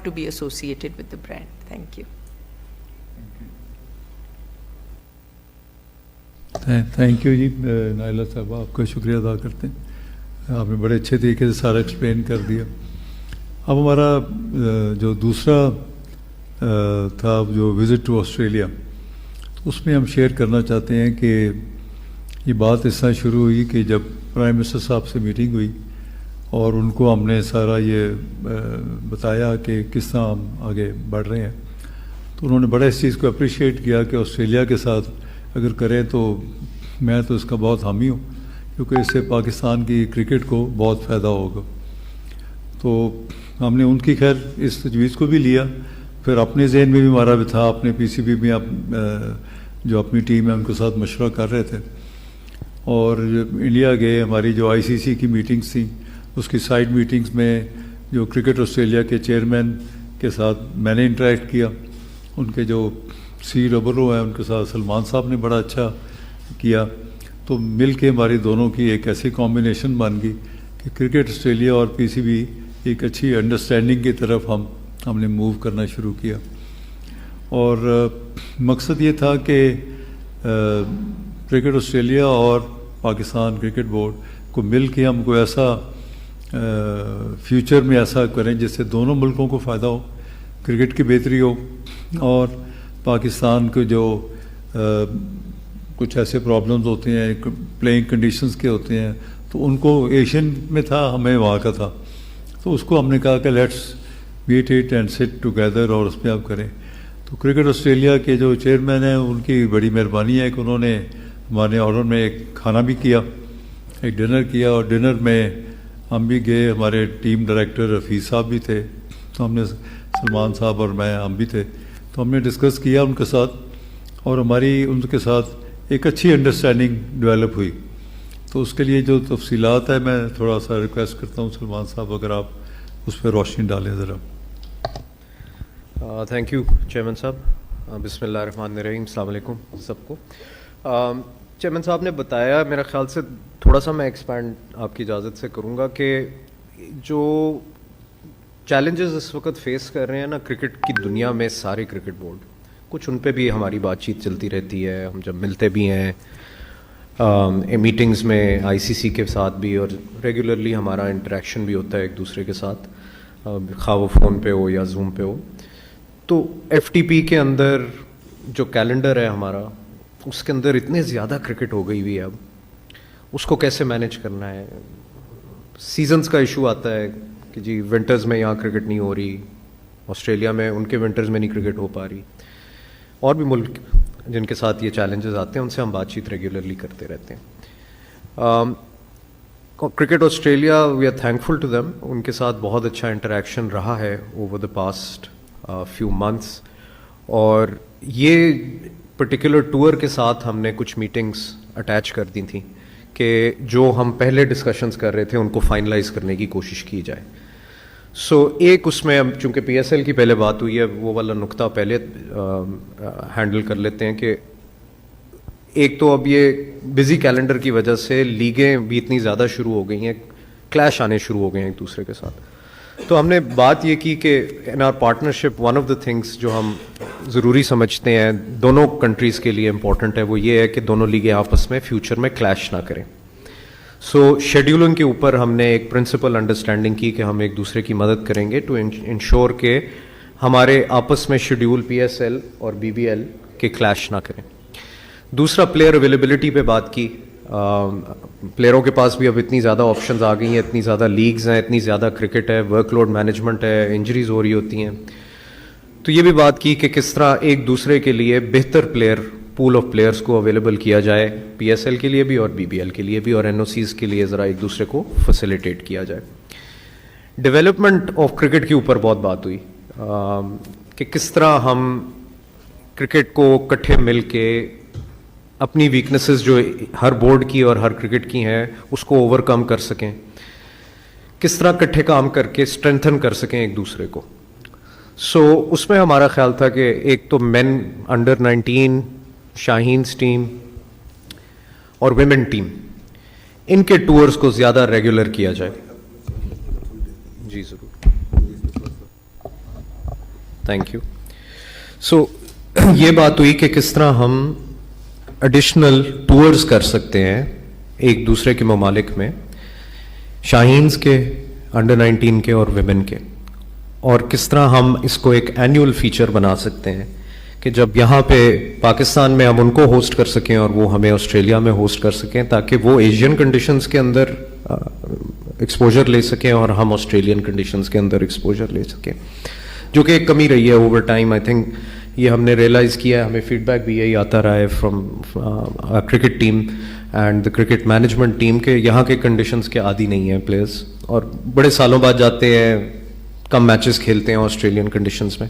to be associated with the brand. Thank you. Thank you ji Naila साहब, आपका शुक्रिया अदा करते हैं, आपने बड़े अच्छे तरीके से सारा एक्सप्लेन कर दिया। अब हमारा जो दूसरा था जो विज़िट टू ऑस्ट्रेलिया, तो उसमें हम शेयर करना चाहते हैं कि ये बात इस तरह शुरू हुई कि जब प्राइम मिनिस्टर साहब से मीटिंग हुई और उनको हमने सारा ये बताया कि किस तरह हम आगे बढ़ रहे हैं, तो उन्होंने बड़ा इस चीज़ को अप्रिशिएट किया कि ऑस्ट्रेलिया के साथ अगर करें तो मैं तो इसका बहुत हामी हूँ, क्योंकि इससे पाकिस्तान की क्रिकेट को बहुत फ़ायदा होगा। तो हमने उनकी खैर इस तजवीज़ को भी लिया, फिर अपने जहन में भी हमारा भी था, अपने पीसीबी में जो अपनी टीम है उनके साथ मशवरा कर रहे थे। और इंडिया गए, हमारी जो आईसीसी की मीटिंग्स थी उसकी साइड मीटिंग्स में जो क्रिकेट ऑस्ट्रेलिया के चेयरमैन के साथ मैंने इंटरेक्ट किया, उनके जो COO हैं उनके साथ सलमान साहब ने बड़ा अच्छा किया। तो मिल के हमारी दोनों की एक ऐसी कॉम्बिनेशन बन गई कि क्रिकेट ऑस्ट्रेलिया और पीसीबी एक अच्छी अंडरस्टैंडिंग की तरफ हमने मूव करना शुरू किया। और मकसद ये था कि क्रिकेट ऑस्ट्रेलिया और पाकिस्तान क्रिकेट बोर्ड को मिल के हम कोई ऐसा फ्यूचर में ऐसा करें जिससे दोनों मुल्कों को फ़ायदा हो, क्रिकेट की बेहतरी हो और पाकिस्तान के जो कुछ ऐसे प्रॉब्लम्स होते हैं, प्लेइंग कंडीशंस के होते हैं, तो उनको एशियन में था, हमें वहाँ का था, तो उसको हमने कहा कि let's meet it and sit together और उस पर आप करें। तो क्रिकेट ऑस्ट्रेलिया के जो चेयरमैन हैं उनकी बड़ी मेहरबानी है कि उन्होंने हमारे ऑर्डर में एक खाना भी किया, एक डिनर किया, और डिनर में हम भी गए, हमारे टीम डायरेक्टर हफीज़ साहब भी थे, तो हमने सलमान साहब और मैं हम भी थे, तो हमने डिस्कस किया उनके साथ और हमारी उनके साथ एक अच्छी अंडरस्टैंडिंग डेवलप हुई। तो उसके लिए जो तफसीलात है मैं थोड़ा सा रिक्वेस्ट करता हूँ सलमान साहब, अगर आप उस पर रोशनी डालें ज़रा। थैंक यू चेयरमैन साहब। बिस्मिल्लाहिर्रहमानिर्रहीम, अस्सलाम वालेकुम सबको। चेयरमैन साहब ने बताया, मेरा ख्याल से थोड़ा सा मैं एक्सपैंड आपकी इजाज़त से करूँगा कि जो चैलेंजेस इस वक्त फेस कर रहे हैं ना क्रिकेट की दुनिया में सारे क्रिकेट बोर्ड, कुछ उन पे भी हमारी बातचीत चलती रहती है, हम जब मिलते भी हैं मीटिंग्स में आईसीसी के साथ भी, और रेगुलरली हमारा इंटरेक्शन भी होता है एक दूसरे के साथ, खा वो फ़ोन पे हो या जूम पे हो। तो एफटीपी के अंदर जो कैलेंडर है हमारा, उसके अंदर इतने ज़्यादा क्रिकेट हो गई हुई है, अब उसको कैसे मैनेज करना है। सीजन्स का इशू आता है कि जी विंटर्स में यहाँ क्रिकेट नहीं हो रही, ऑस्ट्रेलिया में उनके विंटर्स में नहीं क्रिकेट हो पा रही, और भी मुल्क जिनके साथ ये चैलेंजेस आते हैं उनसे हम बातचीत रेगुलरली करते रहते हैं। Cricket Australia, we are thankful to them, उनके साथ बहुत अच्छा इंटरेक्शन रहा है over the past few months, और ये पर्टिकुलर टूर के साथ हमने कुछ मीटिंग्स अटैच कर दी थी कि जो हम पहले डिस्कशंस कर रहे थे उनको फाइनलाइज करने की कोशिश की जाए। एक उसमें अब चूँकि PSL की पहले बात हुई है, वो वाला नुक्ता पहले हैंडल कर लेते हैं कि एक तो अब ये बिज़ी कैलेंडर की वजह से लीगें भी इतनी ज़्यादा शुरू हो गई हैं, क्लैश आने शुरू हो गए हैं एक दूसरे के साथ। तो हमने बात ये की कि in our partnership one of the things जो हम ज़रूरी समझते हैं दोनों कंट्रीज़ के लिए इम्पॉर्टेंट है, वो ये है कि दोनों लीगें आपस में फ्यूचर में क्लैश ना करें। शेड्यूलिंग के ऊपर हमने एक प्रिंसिपल अंडरस्टैंडिंग की कि हम एक दूसरे की मदद करेंगे टू इंश्योर के हमारे आपस में शेड्यूल PSL और BBL के क्लैश ना करें। दूसरा, प्लेयर अवेलेबिलिटी पे बात की। प्लेयरों के पास भी अब इतनी ज़्यादा ऑप्शंस आ गई हैं, इतनी ज़्यादा लीग्स हैं, इतनी ज़्यादा क्रिकेट है, वर्कलोड मैनेजमेंट है, इंजरीज हो रही होती हैं। तो ये भी बात की कि किस तरह एक दूसरे के लिए बेहतर पूल ऑफ प्लेयर्स को अवेलेबल किया जाए, PSL के लिए भी और BBL के लिए भी और NOCs के लिए ज़रा एक दूसरे को फैसिलिटेट किया जाए। डेवलपमेंट ऑफ क्रिकेट के ऊपर बहुत बात हुई कि किस तरह हम क्रिकेट को इकट्ठे मिल के अपनी वीकनेसेस जो हर बोर्ड की और हर क्रिकेट की हैं उसको ओवरकम कर सकें, किस तरह इकट्ठे काम करके स्ट्रेंथन कर सकें एक दूसरे को। उसमें हमारा ख्याल था कि एक तो मेन अंडर 19 शाहीन्स टीम और विमेन टीम, इनके टूर्स को ज़्यादा रेगुलर किया जाए। जी ज़रूर। Thank you. सो ये बात हुई कि किस तरह हम एडिशनल टूर्स कर सकते हैं एक दूसरे के ममालिक में, शाहीन्स के, अंडर 19 के और विमेन के, और किस तरह हम इसको एक एनुअल फीचर बना सकते हैं कि जब यहाँ पे पाकिस्तान में हम उनको होस्ट कर सकें और वो हमें ऑस्ट्रेलिया में होस्ट कर सकें, ताकि वो एशियन कंडीशंस के अंदर एक्सपोजर ले सकें और हम ऑस्ट्रेलियन कंडीशंस के अंदर एक्सपोजर ले सकें, जो कि एक कमी रही है ओवर टाइम. आई थिंक ये हमने रियलाइज़ किया है, हमें फीडबैक भी यही आता रहा है from cricket team and the cricket management team के यहाँ के कंडीशंस के आदी नहीं हैं प्लेयर्स, और बड़े सालों बाद जाते हैं, कम मैचेस खेलते हैं ऑस्ट्रेलियन कंडीशंस में.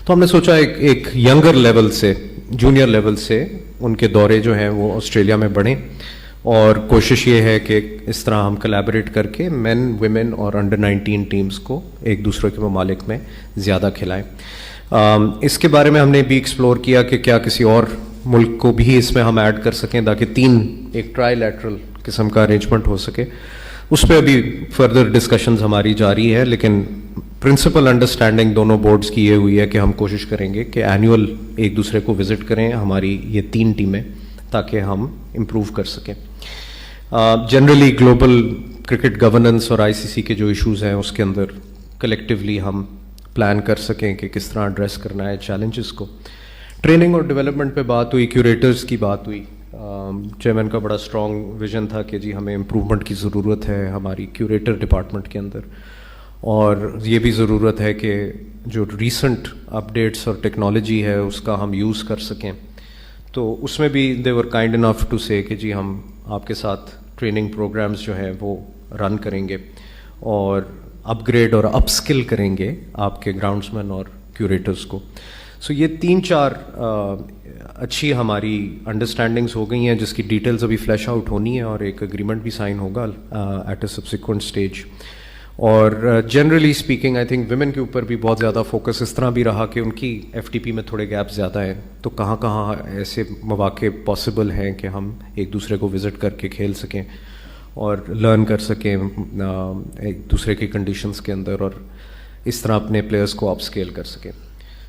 तो हमने सोचा एक यंगर लेवल से, जूनियर लेवल से उनके दौरे जो हैं वो ऑस्ट्रेलिया में बढ़ें, और कोशिश ये है कि इस तरह हम कोलैबोरेट करके मेन, विमेन और अंडर 19 टीम्स को एक दूसरे के ममालिक में ज़्यादा खिलाएं. इसके बारे में हमने भी एक्सप्लोर किया कि क्या किसी और मुल्क को भी इसमें हम ऐड कर सकें, ताकि एक ट्राईलैटरल किस्म का अरेंजमेंट हो सके. उस पर अभी फर्दर डिस्कशंस हमारी जारी है, लेकिन प्रिंसिपल अंडरस्टैंडिंग दोनों बोर्ड्स की ये हुई है कि हम कोशिश करेंगे कि एनुअल एक दूसरे को विजिट करें हमारी ये 3 टीमें, ताकि हम इम्प्रूव कर सकें. जनरली ग्लोबल क्रिकेट गवर्नेंस और आईसीसी के जो इश्यूज़ हैं उसके अंदर कलेक्टिवली हम प्लान कर सकें कि किस तरह एड्रेस करना है चैलेंजेस को. ट्रेनिंग और डेवलपमेंट पे बात हुई, क्यूरेटर्स की बात हुई. चेयरमैन का बड़ा स्ट्रॉन्ग विजन था कि जी हमें इम्प्रूवमेंट की ज़रूरत है हमारी क्यूरेटर डिपार्टमेंट के अंदर, और ये भी ज़रूरत है कि जो रीसेंट अपडेट्स और टेक्नोलॉजी है उसका हम यूज़ कर सकें. तो उसमें भी दे वर काइंड इनफ टू से कि जी हम आपके साथ ट्रेनिंग प्रोग्राम्स जो हैं वो रन करेंगे और अपग्रेड और अपस्किल करेंगे आपके ग्राउंड्समैन और क्यूरेटर्स को. सो ये 3-4 अच्छी हमारी अंडरस्टैंडिंग्स हो गई हैं, जिसकी डिटेल्स अभी फ्लैश आउट होनी है और एक एग्रीमेंट भी साइन होगा एट अ सब्सिक्वेंट स्टेज. और generally speaking I think women के ऊपर भी बहुत ज़्यादा फोकस इस तरह भी रहा कि उनकी एफटीपी में थोड़े गैप ज़्यादा हैं, तो कहाँ कहाँ ऐसे मौके पॉसिबल हैं कि हम एक दूसरे को विज़िट करके खेल सकें और लर्न कर सकें एक दूसरे की कंडीशंस के अंदर, और इस तरह अपने प्लेयर्स को अपस्केल कर सकें.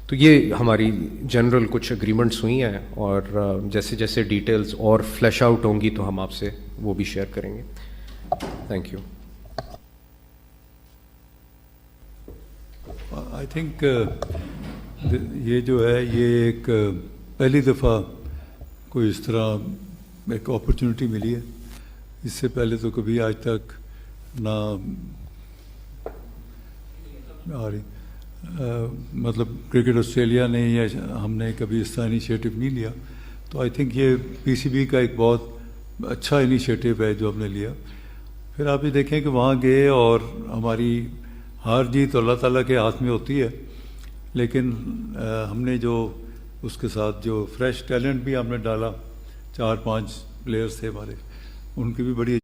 तो ये हमारी जनरल कुछ एग्रीमेंट्स हुई हैं, और जैसे जैसे डिटेल्स और फ्लैश आउट होंगी तो हम आपसे वो भी शेयर करेंगे. Thank you. आई थिंक ये जो है ये एक पहली दफ़ा कोई इस तरह एक अपॉर्चुनिटी मिली है. इससे पहले तो कभी आज तक ना आ रही मतलब क्रिकेट ऑस्ट्रेलिया ने या हमने कभी इस तरह इनिशिएटिव नहीं लिया. तो आई थिंक ये पीसीबी का एक बहुत अच्छा इनिशिएटिव है जो हमने लिया. फिर आप ये देखें कि वहाँ गए और हमारी हार जीत अल्लाह ताला के हाथ में होती है, लेकिन हमने जो उसके साथ जो फ्रेश टैलेंट भी हमने डाला, 4-5 प्लेयर्स थे हमारे, उनकी भी बड़ी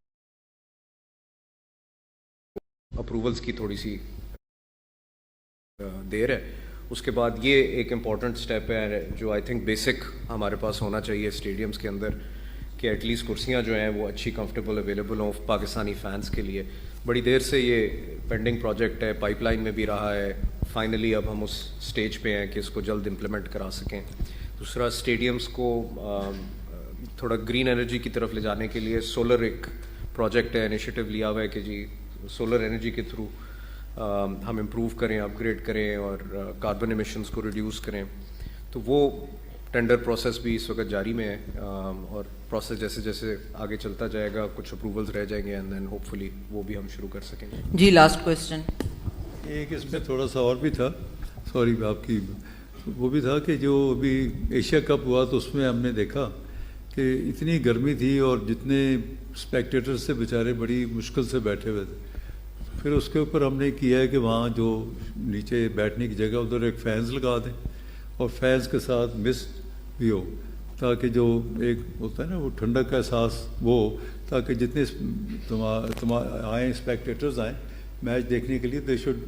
अप्रूवल्स की थोड़ी सी देर है. उसके बाद ये एक इम्पॉर्टेंट स्टेप है जो आई थिंक बेसिक हमारे पास होना चाहिए स्टेडियम्स के अंदर, कि एटलीस्ट कुर्सियाँ जो हैं वो अच्छी कंफर्टेबल अवेलेबल हों पाकिस्तानी फैंस के लिए. बड़ी देर से ये पेंडिंग प्रोजेक्ट है, पाइपलाइन में भी रहा है. फाइनली अब हम उस स्टेज पे हैं कि इसको जल्द इम्प्लीमेंट करा सकें. दूसरा, स्टेडियम्स को थोड़ा ग्रीन एनर्जी की तरफ ले जाने के लिए सोलर एक प्रोजेक्ट है, इनिशिएटिव लिया हुआ है कि जी सोलर एनर्जी के थ्रू हम इम्प्रूव करें, अपग्रेड करें और कार्बन एमिशंस को रिड्यूस करें. तो वो टेंडर प्रोसेस भी इस वक्त जारी में है, और प्रोसेस जैसे जैसे आगे चलता जाएगा कुछ अप्रूवल्स रह जाएंगे एंड देन होपफुली वो भी हम शुरू कर सकेंगे. जी लास्ट क्वेश्चन. एक इसमें थोड़ा सा और भी था, सॉरी आपकी, वो भी था कि जो अभी एशिया कप हुआ तो उसमें हमने देखा कि इतनी गर्मी थी और जितने स्पेक्टेटर्स से बेचारे बड़ी मुश्किल से बैठे हुए थे. फिर उसके ऊपर हमने किया है कि वहाँ जो नीचे बैठने की जगह उधर एक फैंस लगा दें और फैंस के साथ मिस्ट भी हो, ताकि जो एक होता है ना वो ठंडक का एहसास वो, ताकि जितने आए स्पेक्टेटर्स आएँ मैच देखने के लिए, they should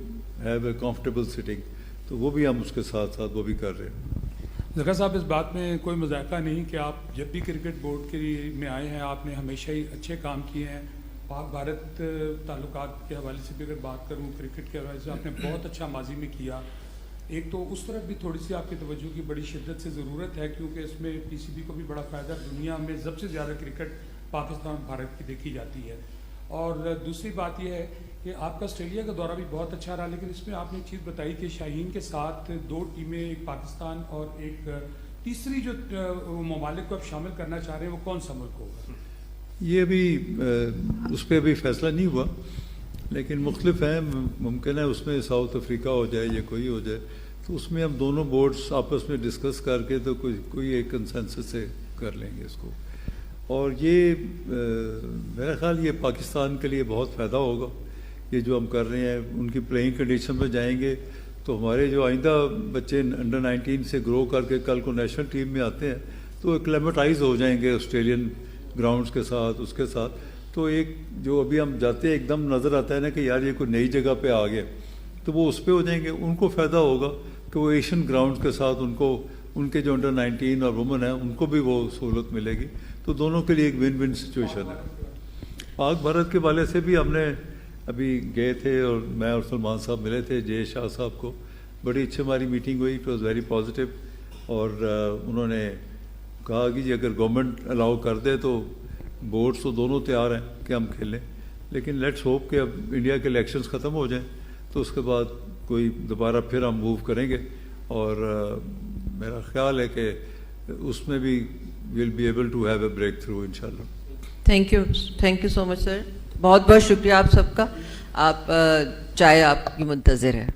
have a comfortable sitting. तो वो भी हम उसके साथ साथ वो भी कर रहे हैं. ज़फ़र साहब, इस बात में कोई मजाका नहीं कि आप जब भी क्रिकेट बोर्ड के में आए हैं आपने हमेशा ही अच्छे काम किए हैं. पाक भारत ताल्लुकात के हवाले से भी अगर बात करूं, क्रिकेट के हवाले से आपने बहुत अच्छा माजी में किया. एक तो उस तरफ भी थोड़ी सी आपकी तवज्जो की बड़ी शिद्दत से ज़रूरत है, क्योंकि इसमें पीसीबी को भी बड़ा फ़ायदा, दुनिया में सबसे ज़्यादा क्रिकेट पाकिस्तान भारत की देखी जाती है। और दूसरी बात यह है कि आपका ऑस्ट्रेलिया का दौरा भी बहुत अच्छा रहा, लेकिन इसमें आपने एक चीज़ बताई कि शाहीन के साथ 2 टीमें, एक पाकिस्तान और एक तीसरी जो ममालिक को आप शामिल करना चाह रहे हैं, वो कौन सा मुल्क होगा? ये अभी उस पर अभी फैसला नहीं हुआ, लेकिन मुख्तलिफ हैं, मुमकिन है उसमें साउथ अफ्रीका हो जाए या कोई हो जाए, तो उसमें हम दोनों बोर्ड्स आपस में डिस्कस करके तो कोई एक कंसेंसस से कर लेंगे इसको। और ये मेरा ख्याल ये पाकिस्तान के लिए बहुत फ़ायदा होगा, ये जो हम कर रहे हैं, उनकी प्लेइंग कंडीशन में जाएंगे तो हमारे जो आइंदा बच्चे अंडर 19 से ग्रो करके कल को नेशनल टीम में आते हैं तो एक्लेमेटाइज हो जाएंगे ऑस्ट्रेलियन ग्राउंड्स के साथ, उसके साथ। तो एक जो अभी हम जाते हैं एकदम नज़र आता है ना कि यार ये कोई नई जगह पे आ गया, तो वो उस पर हो जाएंगे, उनको फ़ायदा होगा कि वो एशियन ग्राउंड्स के साथ उनको, उनके जो अंडर 19 और वुमेन है उनको भी वो सहूलत मिलेगी, तो दोनों के लिए एक विन विन सिचुएशन है। पाक भारत के वाले से भी हमने अभी गए थे और मैं और सलमान साहब मिले थे, जय शाह साहब को, बड़ी अच्छी हमारी मीटिंग हुई, इट वॉज़ वेरी पॉजिटिव। और उन्होंने कहा कि जी अगर गवर्नमेंट अलाउ कर दे तो बोर्ड्स तो दोनों तैयार हैं कि हम खेलें, लेकिन लेट्स होप कि अब इंडिया के इलेक्शंस ख़त्म हो जाएं तो उसके बाद कोई दोबारा फिर हम मूव करेंगे। और मेरा ख्याल है कि उसमें भी will be able to have a breakthrough इंशाल्लाह। Thank you so much sir, बहुत बहुत शुक्रिया आप सबका। आप चाय आपकी मुंतज़िर है।